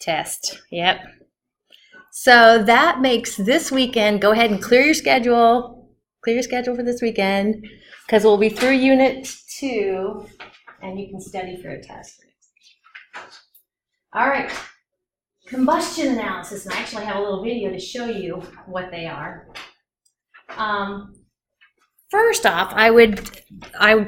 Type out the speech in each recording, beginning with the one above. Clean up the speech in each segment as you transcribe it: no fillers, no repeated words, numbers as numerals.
Test. Yep. So that makes this weekend, go ahead and clear your schedule. Clear your schedule for this weekend because we'll be through Unit 2 and you can study for a test. All right. Combustion analysis, and I actually have a little video to show you what they are. First off, I would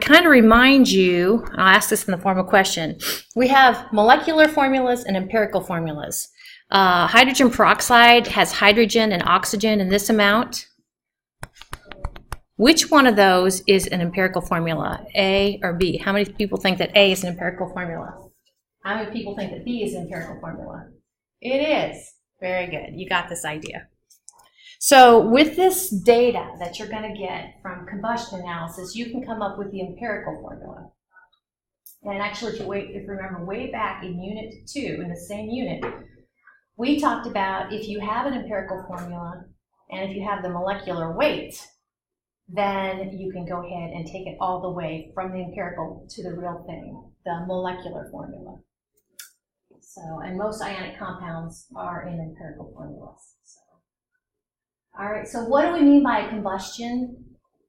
kind of remind you, I'll ask this in the form of a question. We have molecular formulas and empirical formulas. Hydrogen peroxide has hydrogen and oxygen in this amount. Which one of those is an empirical formula, A or B? How many people think that A is an empirical formula? How many people think that B is an empirical formula? It is. Very good. You got this idea. So with this data that you're going to get from combustion analysis, you can come up with the empirical formula. And actually, if you remember way back in Unit 2, in the same unit, we talked about if you have an empirical formula and if you have the molecular weight, then you can go ahead and take it all the way from the empirical to the real thing, the molecular formula. So, and most ionic compounds are in empirical formulas. So. All right, so what do we mean by combustion?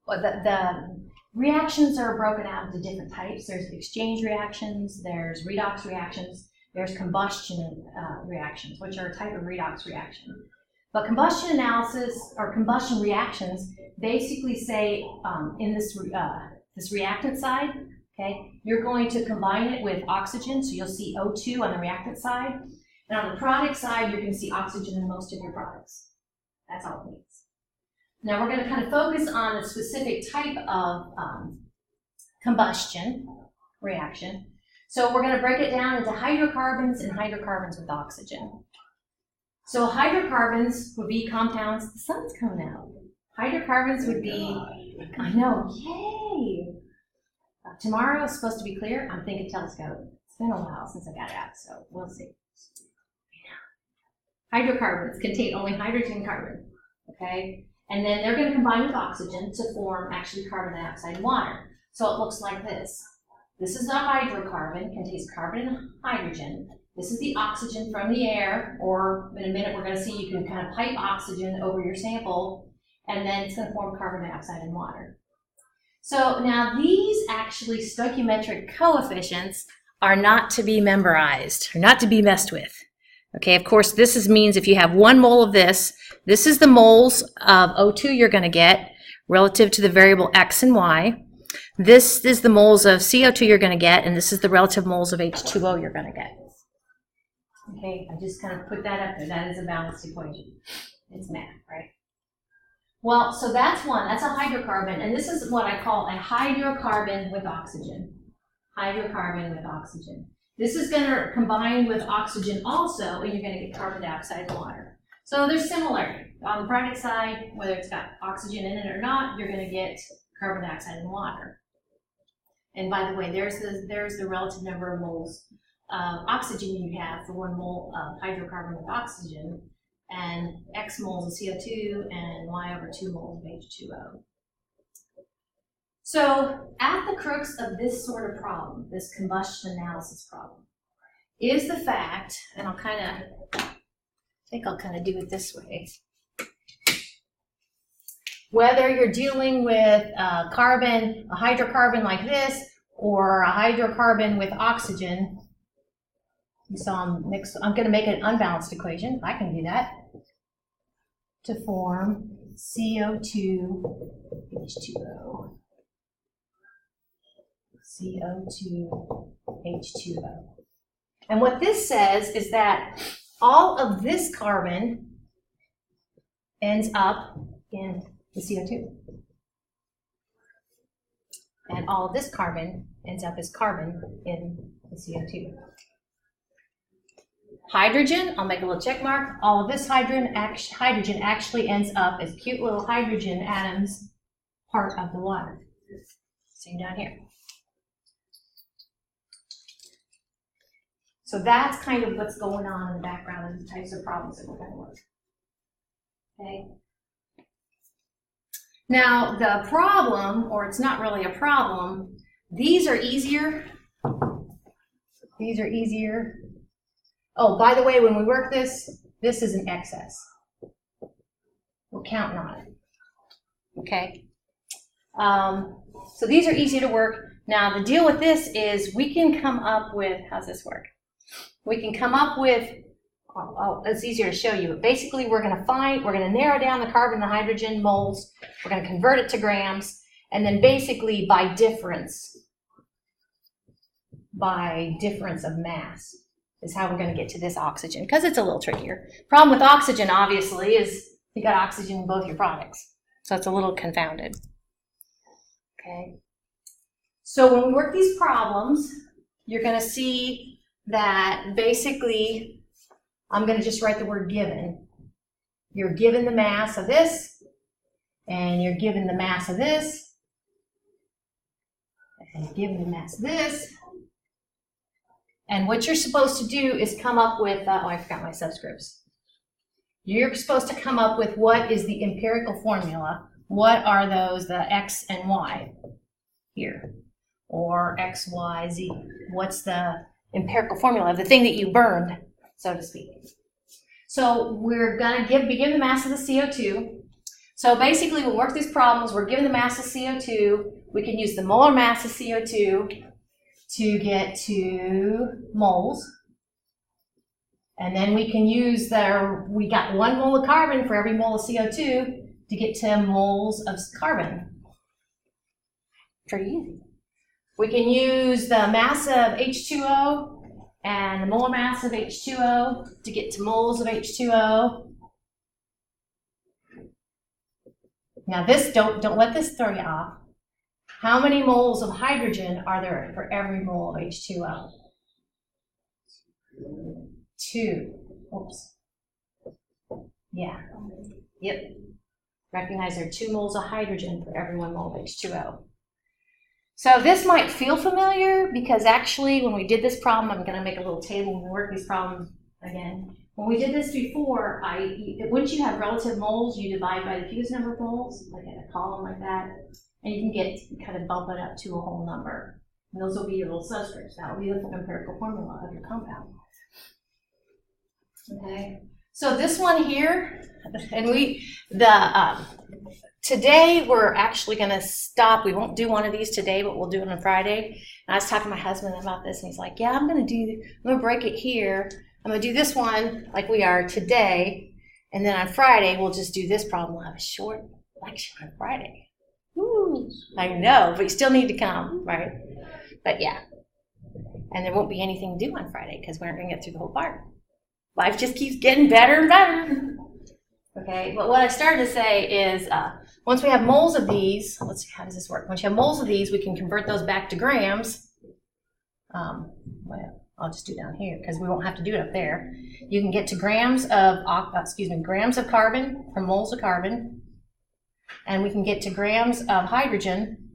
Well, the reactions are broken out into different types. There's exchange reactions, there's redox reactions, there's combustion reactions, which are a type of redox reaction. But combustion analysis or combustion reactions basically say in this reactant side, okay, you're going to combine it with oxygen, so you'll see O2 on the reactant side. And on the product side, you're going to see oxygen in most of your products. That's all it means. Now we're going to kind of focus on a specific type of combustion reaction. So we're going to break it down into hydrocarbons and hydrocarbons with oxygen. So hydrocarbons would be compounds, the sun's coming out. Hydrocarbons would be, I know, yay! Tomorrow is supposed to be clear. I'm thinking telescope. It's been a while since I got it out, so we'll see. Hydrocarbons contain only hydrogen and carbon, okay? And then they're going to combine with oxygen to form actually carbon dioxide and water. So it looks like this. This is a hydrocarbon, contains carbon and hydrogen. This is the oxygen from the air, or in a minute we're going to see you can kind of pipe oxygen over your sample, and then it's going to form carbon dioxide and water. So now these actually stoichiometric coefficients are not to be memorized, or not to be messed with. Okay, of course, this means if you have 1 mole of this is the moles of O2 you're going to get relative to the variable X and Y. This is the moles of CO2 you're going to get, and this is the relative moles of H2O you're going to get. Okay, I just kind of put that up there. That is a balanced equation. It's math, right? Well, so that's one. That's a hydrocarbon, and this is what I call a hydrocarbon with oxygen. Hydrocarbon with oxygen. This is going to combine with oxygen also, and you're going to get carbon dioxide and water. So there's similarity. On the product side, whether it's got oxygen in it or not, you're going to get carbon dioxide and water. And by the way, there's the relative number of moles of oxygen you have for 1 mole of hydrocarbon with oxygen, and X moles of CO2 and Y over 2 moles of H2O. So at the crux of this sort of problem, this combustion analysis problem, is the fact, and I'll kind of do it this way. Whether you're dealing with a hydrocarbon like this, or a hydrocarbon with oxygen, so I'm going to make an unbalanced equation. I can do that to form CO2 H2O. CO2 H2O. And what this says is that all of this carbon ends up in the CO2. And all of this carbon ends up as carbon in the CO2. Hydrogen, I'll make a little check mark. All of this hydrogen actually ends up as cute little hydrogen atoms, part of the water. Same down here. So that's kind of what's going on in the background and the types of problems that we're going to work. Okay. Now the problem, or it's not really a problem, these are easier. These are easier Oh, by the way, when we work this, this is an excess. We're counting on it. Okay? So these are easy to work. Now, the deal with this is we can come up with, how's this work? We can come up with, it's easier to show you. Basically, we're going to narrow down the carbon and the hydrogen moles. We're going to convert it to grams. And then basically by difference of mass is how we're going to get to this oxygen, because it's a little trickier. Problem with oxygen, obviously, is you got oxygen in both your products. So it's a little confounded. Okay. So when we work these problems, you're going to see that basically, I'm going to just write the word given. You're given the mass of this, and you're given the mass of this, and given the mass of this. And what you're supposed to do is come up with, oh, I forgot my subscripts. You're supposed to come up with what is the empirical formula. What are those, the X and Y here? Or X, Y, Z. What's the empirical formula of the thing that you burned, so to speak? So we're going to be given the mass of the CO2. So basically, we'll work these problems. We're given the mass of CO2. We can use the molar mass of CO2 to get to moles. And then we can use we got 1 mole of carbon for every mole of CO2 to get to moles of carbon. Pretty easy. We can use the mass of H2O and the molar mass of H2O to get to moles of H2O. Now this, don't let this throw you off. How many moles of hydrogen are there for every mole of H2O? 2. Oops. Yeah. Yep. Recognize there are 2 moles of hydrogen for every 1 mole of H2O. So this might feel familiar because actually when we did this problem, I'm going to make a little table when we work these problems again. When we did this before, once you have relative moles, you divide by the fewest number of moles, like in a column like that, and you can kind of bump it up to a whole number. And those will be your little subscripts. That will be the empirical formula of your compound. Okay. So this one here, and today we're actually going to stop. We won't do one of these today, but we'll do it on Friday. And I was talking to my husband about this, and he's like, "Yeah, I'm going to break it here. I'm going to do this one like we are today, and then on Friday we'll just do this problem. We'll have a short lecture on Friday." Woo! I know, but you still need to come, right? But yeah, and there won't be anything to do on Friday because we aren't going to get through the whole part. Life just keeps getting better and better. Okay, but what I started to say is once we have moles of these, let's see, how does this work? Once you have moles of these, we can convert those back to grams. Well, I'll just do down here because we won't have to do it up there. You can get to grams of carbon from moles of carbon, and we can get to grams of hydrogen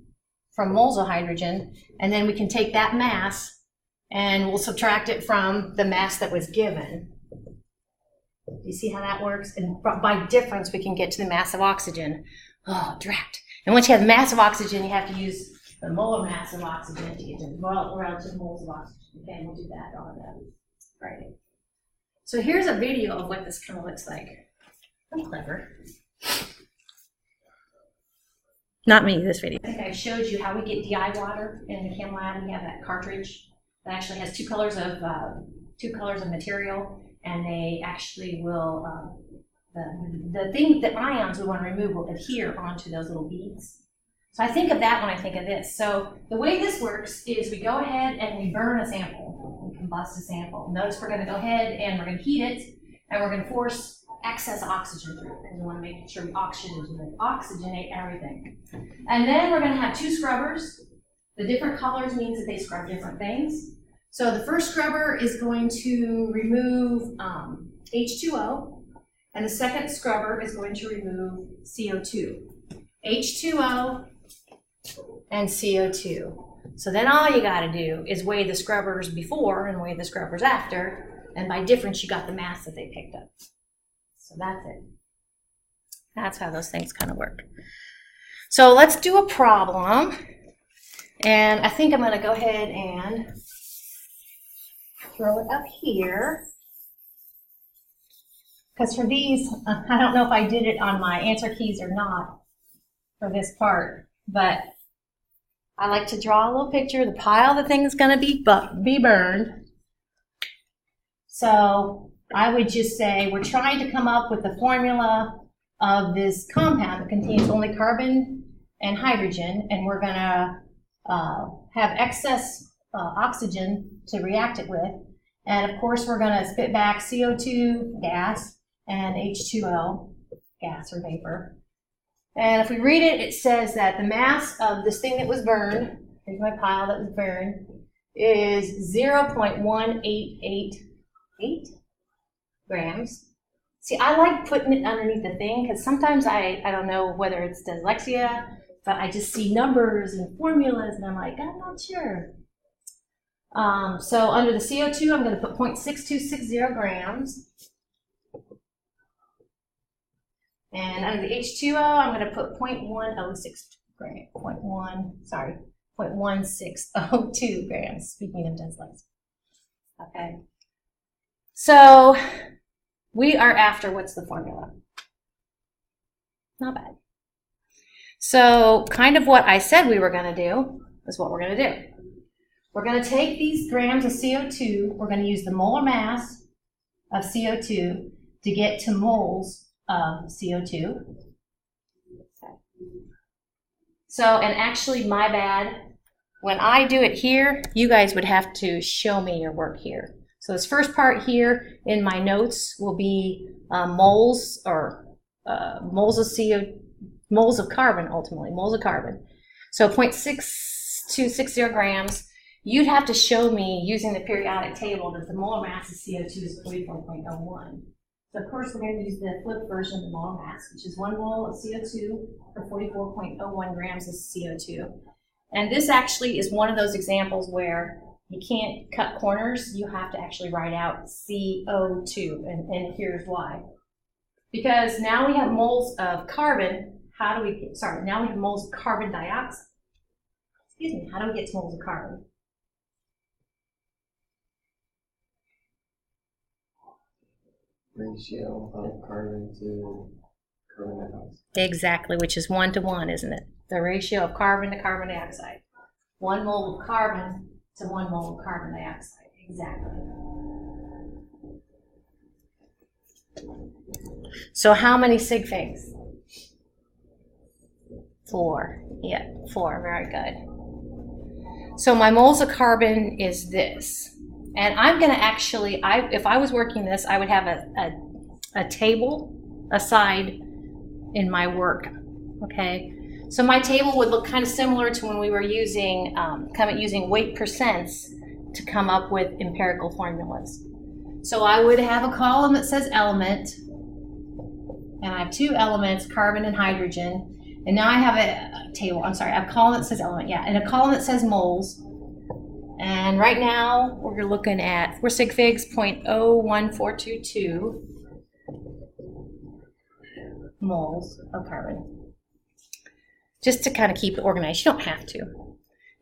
from moles of hydrogen, and then we can take that mass and we'll subtract it from the mass that was given. You see how that works? And by difference, we can get to the mass of oxygen. Oh, drat. And once you have the mass of oxygen, you have to use the molar mass of oxygen to get to relative moles of oxygen. Okay, we'll do that on Friday. So here's a video of what this kind of looks like. I'm clever. Not me, this video. I think I showed you how we get DI water in the chem lab. We have that cartridge that actually has two colors of material. And they actually will, the ions we want to remove will adhere onto those little beads. So I think of that when I think of this. So the way this works is we go ahead and we burn a sample. We combust a sample. Notice we're going to go ahead and we're going to heat it, and we're going to force excess oxygen through it because we want to make sure we oxygenate everything. And then we're going to have 2 scrubbers. The different colors means that they scrub different things. So the first scrubber is going to remove H2O, and the second scrubber is going to remove CO2. H2O and CO2. So then all you got to do is weigh the scrubbers before and weigh the scrubbers after, and by difference you got the mass that they picked up. So that's it. That's how those things kind of work. So let's do a problem, and I think I'm going to go ahead and throw it up here. because for these, I don't know if I did it on my answer keys or not for this part, but I like to draw a little picture of the pile the thing's going to be burned. So I would just say we're trying to come up with the formula of this compound that contains only carbon and hydrogen, and we're going to have excess oxygen to react it with. And of course, we're going to spit back CO2 gas and H2O gas or vapor. And if we read it, it says that the mass of this thing that was burned, here's my pile that was burned, is 0.1888 grams. See, I like putting it underneath the thing because sometimes I don't know whether it's dyslexia, but I just see numbers and formulas and I'm like, I'm not sure. So under the CO2, I'm going to put 0.6260 grams. And under the H2O, I'm going to put 0.106 grams, 0.1602 grams, speaking of dyslexia. Okay. So we are after, what's the formula? Not bad. So kind of what I said we were going to do is what we're going to do. We're going to take these grams of CO2, we're going to use the molar mass of CO2 to get to moles of CO2. Okay. So, and actually, my bad, when I do it here, you guys would have to show me your work here. So this first part here in my notes will be moles or moles of CO, moles of carbon ultimately, moles of carbon. So 0.6260 grams. You'd have to show me using the periodic table that the molar mass of CO2 is 44.01. So of course we're going to use the flipped version of the molar mass, which is 1 mole of CO2 for 44.01 grams of CO2. And this actually is one of those examples where you can't cut corners. You have to actually write out CO2, and here's why. Because now we have moles of carbon. Now we have moles of carbon dioxide. Excuse me, how do we get to moles of carbon? Ratio of carbon to carbon dioxide. Exactly, which is 1 to 1, isn't it? The ratio of carbon to carbon dioxide. 1 mole of carbon to 1 mole of carbon dioxide. Exactly. So how many sig figs? 4. Yeah, 4. Very good. So my moles of carbon is this. And I'm going to actually, if I was working this, I would have a table aside in my work, okay? So my table would look kind of similar to when we were using weight percents to come up with empirical formulas. So I would have a column that says element, and I have 2 elements, carbon and hydrogen. And now I have a table, I have a column that says element, yeah, and a column that says moles. And right now, we're looking at 4 sig figs, 0.01422 moles of carbon. Just to kind of keep it organized. You don't have to.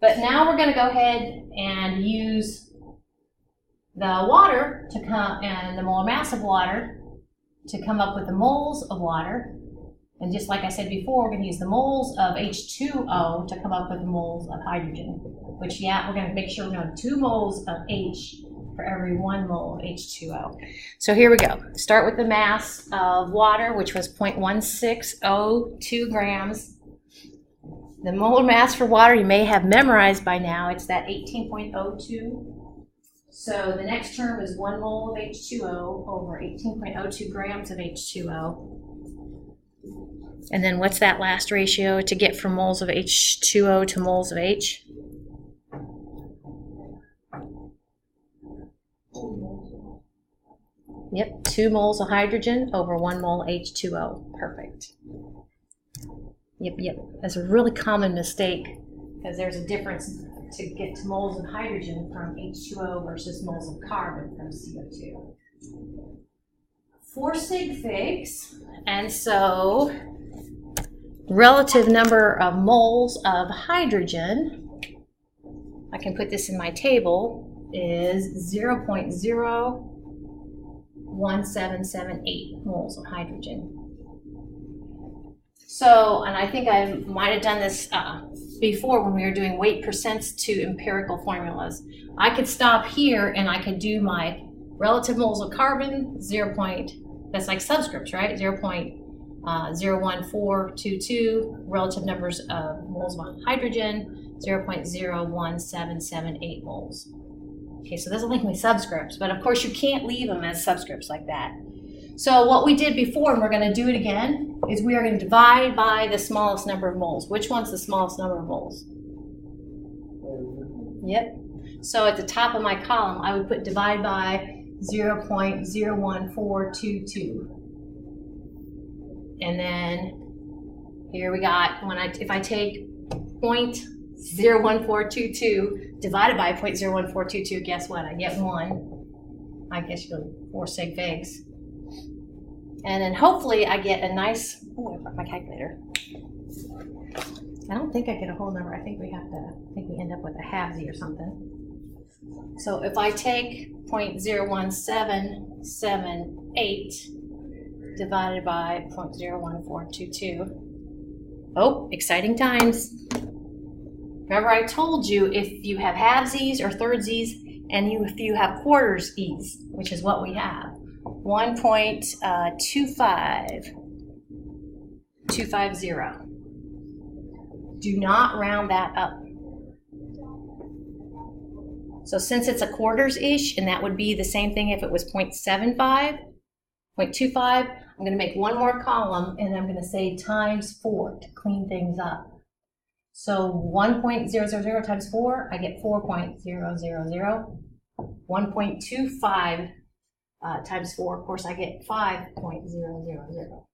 But now we're going to go ahead and use the water to come, and the molar mass of water to come up with the moles of water. And just like I said before, we're going to use the moles of H2O to come up with the moles of hydrogen. Which, yeah, we're going to make sure we're going to have 2 moles of H for every 1 mole of H2O. So here we go. Start with the mass of water, which was 0.1602 grams. The molar mass for water you may have memorized by now. It's that 18.02. So the next term is 1 mole of H2O over 18.02 grams of H2O. And then what's that last ratio to get from moles of H2O to moles of H? Yep, 2 moles of hydrogen over 1 mole H2O. Perfect. Yep. That's a really common mistake because there's a difference to get to moles of hydrogen from H2O versus moles of carbon from CO2. 4 sig figs, and so relative number of moles of hydrogen, I can put this in my table, is 0.01422 0.1778 moles of hydrogen. So, and I think I might have done this before when we were doing weight percents to empirical formulas. I could stop here and I could do my relative moles of carbon, that's like subscripts, right? 0.01422, relative numbers of moles of hydrogen, 0.01778 moles. Okay, so those are like my subscripts, but of course you can't leave them as subscripts like that. So what we did before, and we're going to do it again, is we are going to divide by the smallest number of moles. Which one's the smallest number of moles? Yep. So at the top of my column, I would put divide by 0.01422. And then here we got, if I take 0.01422 divided by 0.01422, guess what? I get 1. I guess you go 4 sig figs. And then hopefully I get a nice, oh, I brought my calculator. I don't think I get a whole number. I think we end up with a halvesy or something. So if I take 0.01778 divided by 0.01422, oh, exciting times. Remember I told you if you have halvesies or thirdsies and if you have quartersies, which is what we have, 1.250. Do not round that up. So since it's a quarters-ish, and that would be the same thing if it was 0.75, 0.25, I'm going to make one more column, and I'm going to say times 4 to clean things up. So 1.000 times 4, I get 4.000. 1.25 times 4, of course, I get 5.000.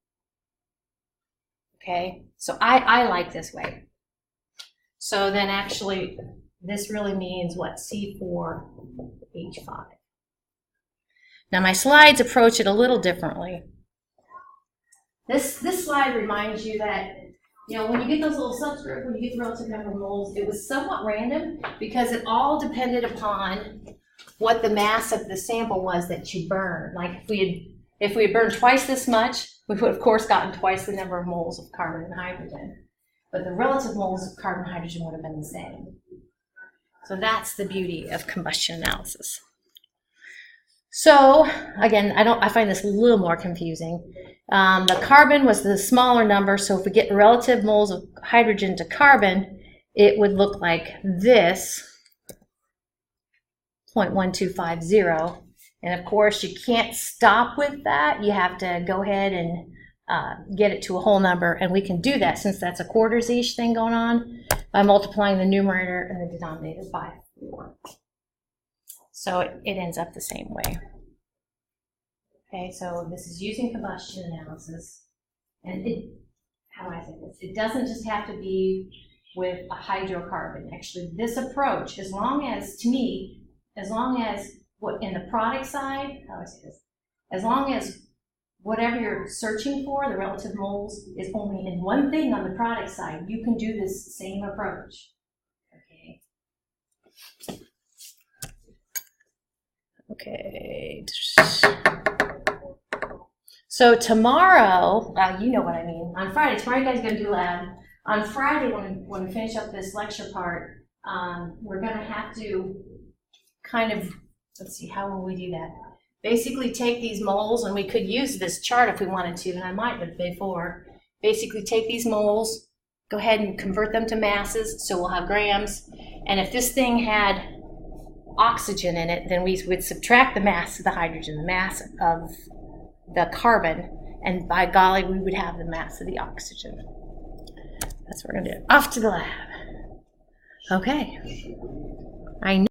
Okay, so I like this way. So then actually, this really means what? C4H5. Now my slides approach it a little differently. This slide reminds you that, you know, when you get those little subscripts, when you get the relative number of moles, it was somewhat random because it all depended upon what the mass of the sample was that you burned. Like if we had burned twice this much, we would of course gotten twice the number of moles of carbon and hydrogen. But the relative moles of carbon and hydrogen would have been the same. So that's the beauty of combustion analysis. So again, I find this a little more confusing. The carbon was the smaller number, so if we get relative moles of hydrogen to carbon, it would look like this, 0.1250. And of course, you can't stop with that. You have to go ahead and get it to a whole number, and we can do that since that's a quarters-ish thing going on by multiplying the numerator and the denominator by 4. So it ends up the same way. Okay, so this is using combustion analysis, and how do I say this? It doesn't just have to be with a hydrocarbon. Actually, this approach, as long as what in the product side, how do I say this? As long as whatever you're searching for, the relative moles, is only in one thing on the product side, you can do this same approach. Okay. So tomorrow, you know what I mean. On Friday, tomorrow you guys are going to do lab. On Friday, when we finish up this lecture part, we're going to have to kind of, let's see, how will we do that? Basically take these moles, and we could use this chart if we wanted to, and I might have before. Basically take these moles, go ahead and convert them to masses, so we'll have grams. And if this thing had oxygen in it, then we would subtract the mass of the hydrogen, the mass of the carbon, and by golly, we would have the mass of the oxygen. That's what we're going to do. Off to the lab. Okay. I know.